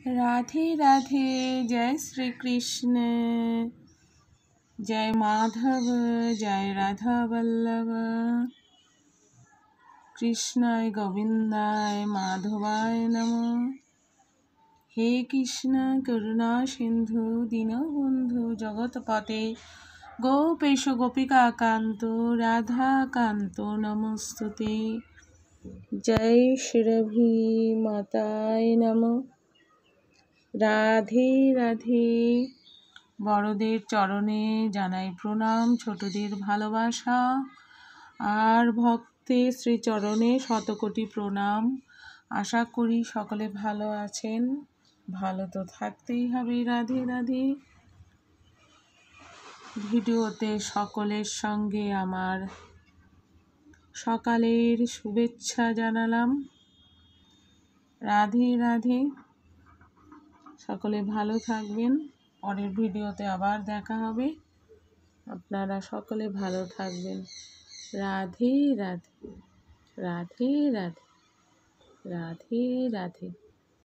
राधे राधे। जय श्री कृष्ण। जय माधव। जय राधा वल्लभ। कृष्णाय गोविंदाय माधवाय नमः। हे कृष्ण करुणा सिंधु दीनबंधु जगतपते गोपेश गोपिका कांत राधा कांत नमस्तुते। जय श्री माताय नमः। রাধে রাধে। বড়দের চরণে জানাই প্রণাম, ছোটদের ভালোবাসা আর ভক্তের শ্রীচরণে শতকোটি প্রণাম। আশা করি সকলে ভালো আছেন। ভালো তো থাকতেই হবে। রাধে রাধে। ভিডিওতে সকলের সঙ্গে আমার সকালের শুভেচ্ছা জানালাম। রাধে রাধে। সকলে ভালো থাকবেন। পরের ভিডিওতে আবার দেখা হবে। আপনারা সকলে ভালো থাকবেন। রাধে রাধে। রাধে রাধে। রাধে রাধে।